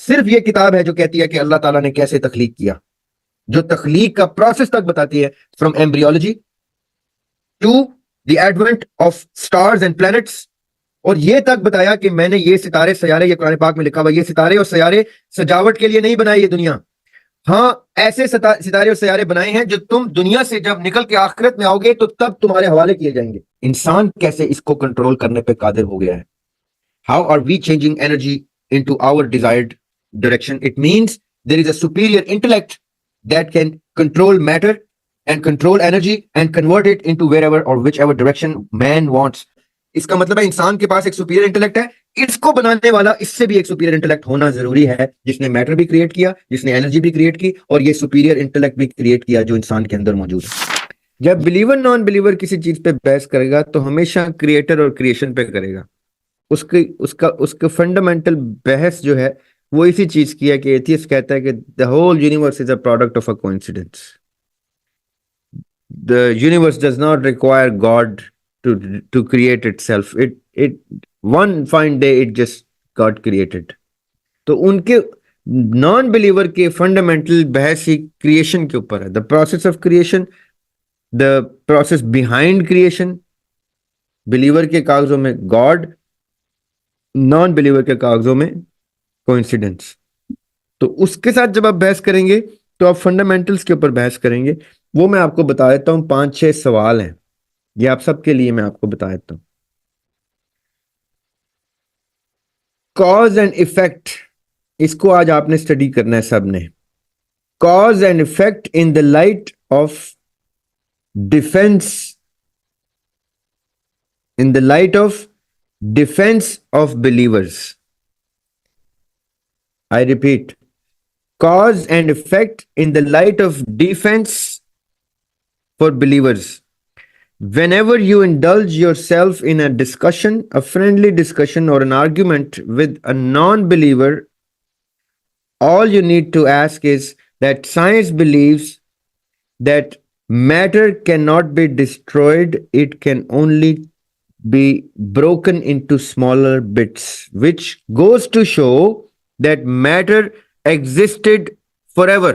सिर्फ ये किताब है जो कहती है कि अल्लाह ताला ने कैसे तख्लीक किया, जो तख्लीक का प्रोसेस तक बताती है, from embryology to the advent of stars and planets, और ये तक बताया कि मैंने ये सितारे सयारे, ये कुरान पाक में लिखा हुआ, ये सितारे और सयारे सजावट के लिए नहीं बनाई ये दुनिया। हाँ, ऐसे सितारे और सयारे बनाए हैं जो तुम दुनिया से जब निकल के आखिरत में आओगे तो तब तुम्हारे हवाले किए जाएंगे। इंसान कैसे इसको कंट्रोल करने पे कादिर हो गया है? How are we changing energy into our desired direction? It means there is a superior intellect that can control matter and control energy and convert it into wherever or whichever direction man wants. इसका मतलब है इंसान के पास एक superior intellect है, इसको बनाने वाला इससे भी एक सुपीरियर इंटेलेक्ट होना जरूरी है, जिसने मैटर भी क्रिएट किया, जिसने एनर्जी भी क्रिएट की, और ये सुपीरियर इंटेलेक्ट भी क्रिएट किया जो इंसान के अंदर मौजूद है। जब बिलीवर नॉन बिलीवर किसी चीज पे बहस करेगा तो हमेशा क्रिएटर और क्रिएशन पे करेगा। उसका फंडामेंटल बहस जो है वो इसी चीज की है कि एथियस्ट कहता है कि the whole universe is a product of a coincidence. The universe does not require God to create itself. It one fine day it just got created. तो उनके नॉन बिलीवर के फंडामेंटल बहस ही क्रिएशन के ऊपर है। The process of creation, the process behind creation. Believer के कागजों में गॉड, नॉन बिलीवर के कागजों में कोइंसिडेंस। तो उसके साथ जब आप बहस करेंगे तो आप फंडामेंटल्स के ऊपर बहस करेंगे। वो मैं आपको बता देता हूं, 5-6 सवाल हैं, ये आप सबके लिए मैं आपको बता देता हूं। कॉज एंड इफेक्ट, इसको आज आपने स्टडी करना है सबने। Cause and effect in the light of defence, in the light of defence of believers. I repeat, cause and effect in the light of defense for believers. Whenever you indulge yourself in a discussion, a friendly discussion or an argument with a non-believer, all you need to ask is that science believes that matter cannot be destroyed, it can only be broken into smaller bits, which goes to show that matter existed forever.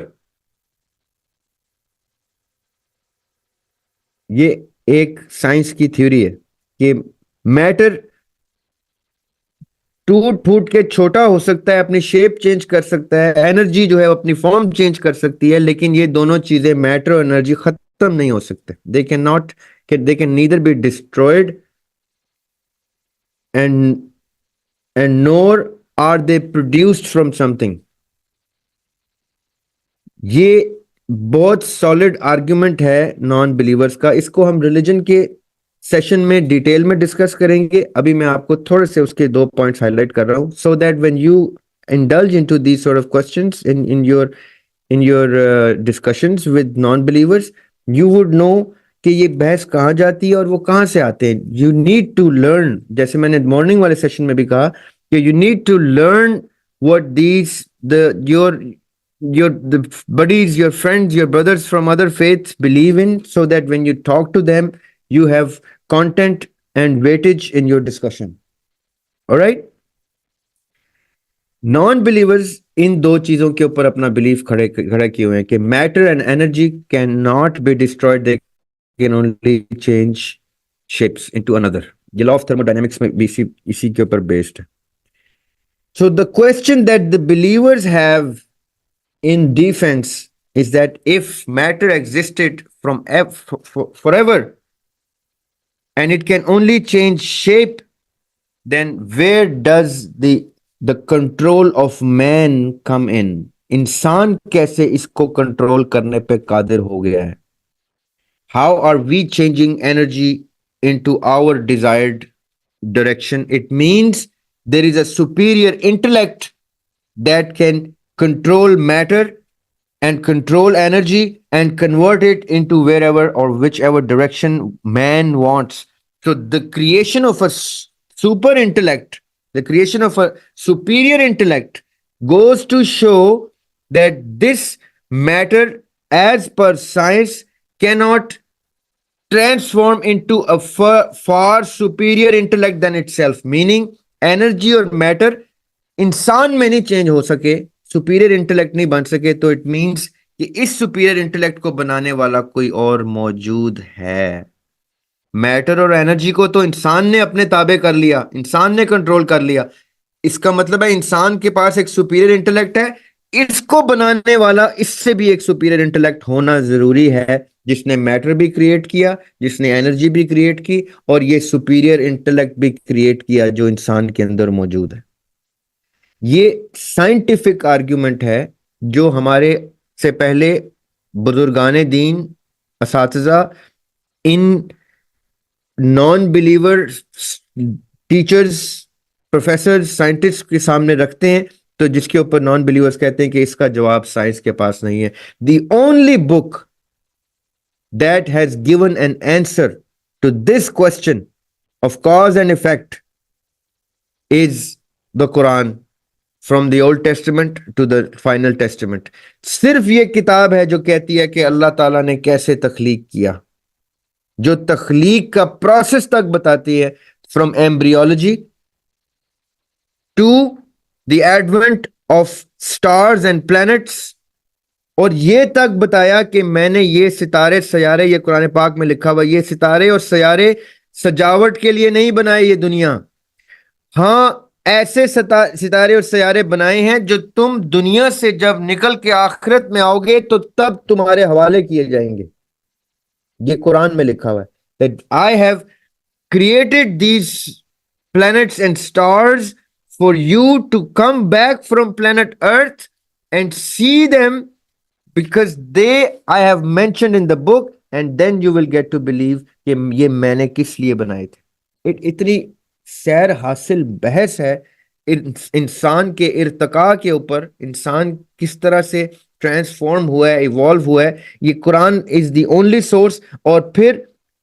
ये एक science की theory है कि matter टूट फूट के छोटा हो सकता है, अपनी शेप चेंज कर सकता है, एनर्जी जो है अपनी फॉर्म चेंज कर सकती है, लेकिन ये दोनों चीजें मैटर और एनर्जी खत्म नहीं हो सकते। They can neither be destroyed and nor are they produced from something. ये बहुत सॉलिड आर्ग्यूमेंट है नॉन बिलीवर्स का। इसको हम रिलीजन के सेशन में डिटेल में डिस्कस करेंगे। अभी मैं आपको थोड़े से उसके 2 पॉइंट्स हाईलाइट कर रहा हूं, so that when you indulge into these sort of questions in your discussions with non-believers, you would know कि ये बहस कहाँ जाती है और वो कहाँ से आते हैं। You need to learn, जैसे मैंने मॉर्निंग वाले सेशन में भी कहा कि you need to learn what the buddies, your friends, your brothers from other faiths believe in, so that when you talk to them, you have content and weightage in your discussion. All right? Non believers इन 2 चीजों के ऊपर अपना belief खड़ा किए हुए हैं कि matter and energy can not be destroyed, they can only change shapes into another. ये लॉ ऑफ थर्मोडायनेमिक्स में भी इसी के ऊपर बेस्ड है। So the question that the believers have in defense is that if matter existed from forever and it can only change shape, then where does the control of man come in? इंसान कैसे इसको control करने पे कादिर हो गया है? How are we changing energy into our desired direction? It means there is a superior intellect that can control matter and control energy and convert it into wherever or whichever direction man wants. So the creation of a super intellect, the creation of a superior intellect goes to show that this matter, as per science, cannot transform into a far superior intellect than itself, meaning energy or matter इंसान में नहीं change हो सके, superior intellect नहीं बन सके, तो it means कि इस सुपीरियर इंटेलेक्ट को बनाने वाला कोई और मौजूद है। मैटर और एनर्जी को तो इंसान ने अपने ताबे कर लिया, इंसान ने कंट्रोल कर लिया। इसका मतलब है इंसान के पास एक सुपीरियर इंटेलेक्ट है, इसको बनाने वाला इससे भी एक सुपीरियर इंटेलेक्ट होना जरूरी है, जिसने मैटर भी क्रिएट किया, जिसने एनर्जी भी क्रिएट की, और ये सुपीरियर इंटेलेक्ट भी क्रिएट किया जो इंसान के अंदर मौजूद है। ये साइंटिफिक आर्ग्यूमेंट है जो हमारे से पहले बुजुर्गाने दीन, असातिज़ा, इन non believers, teachers, professor, scientist के सामने रखते हैं, तो जिसके ऊपर नॉन बिलीवर्स कहते हैं कि इसका जवाब साइंस के पास नहीं है। The only book that has given an answer to this question of cause and effect is the Quran, from the old testament to the final testament. सिर्फ ये किताब है जो कहती है कि अल्लाह ताला ने कैसे तख्लीक किया, जो तख्लीक का प्रोसेस तक बताती है, from embryology to the advent of stars and planets, और ये तक बताया कि मैंने ये सितारे सयारे, ये कुरान पाक में लिखा हुआ, ये सितारे और सयारे सजावट के लिए नहीं बनाए ये दुनिया, हाँ ऐसे सितारे और सयारे बनाए हैं जो तुम दुनिया से जब निकल के आखिरत में आओगे तो तब तुम्हारे हवाले किए जाएंगे। ये कुरान में लिखा हुआ है, that I have created these planets and stars for you to come back from planet Earth and see them because they I have mentioned in the book, and then you will get to believe कि ये मैंने किस लिए बनाए थे। इतनी सैर हासिल बहस है इंसान के इर्तका के ऊपर, इंसान किस तरह से ट्रांसफॉर्म हुआ है, इवॉल्व हुआ है। ये Quran is the only source, और फिर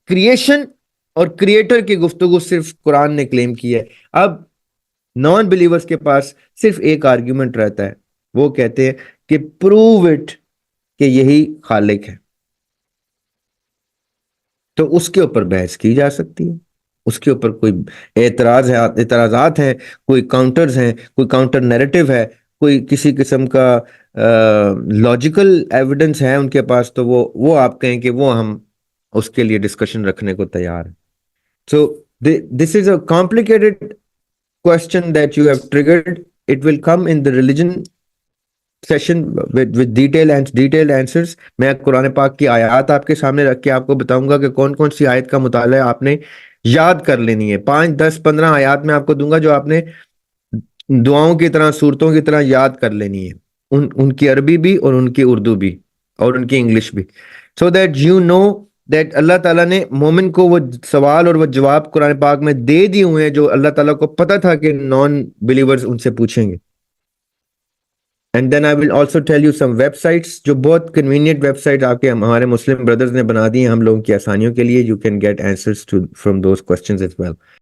क्रिएशन और क्रिएटर की गुफ्तगू सिर्फ कुरान ने क्लेम की है। अब नॉन बिलीवर्स के पास सिर्फ एक आर्ग्यूमेंट रहता है, वो कहते हैं कि प्रूव इट कि यही खालिक है, तो उसके ऊपर बहस की जा सकती है, उसके ऊपर कोई एतराजात हैं, कोई काउंटर्स हैं, कोई काउंटर नैरेटिव है, कोई किसी किस्म का लॉजिकल एविडेंस है उनके पास, तो वो आप कहें कि वो हम उसके लिए डिस्कशन रखने को तैयार हैं। So this is a complicated question that you have triggered. It will come in the religion session with detail answers. मैं कुरान पाक की आयत आपके सामने रख के आपको बताऊंगा कि कौन कौन सी आयत का मुताला आपने याद कर लेनी है। 5, 10, 15 आयत में आपको दूंगा जो आपने दुआओं की तरह, सूरतों की तरह याद कर लेनी है, उनकी अरबी भी और उनकी उर्दू भी और उनकी इंग्लिश भी, so that you know that अल्लाह ताला ने मोमिन को वो सवाल और वो जवाब कुरान पाक में दे दिए हुए हैं जो अल्लाह ताला को पता था कि नॉन बिलीवर्स उनसे पूछेंगे। And then I will also tell you some websites, जो बहुत कन्वीनियंट वेबसाइट आपके हमारे मुस्लिम ब्रदर्स ने बना दी हैं हम लोगों की आसानियों के लिए। You can get answers to from those questions as well.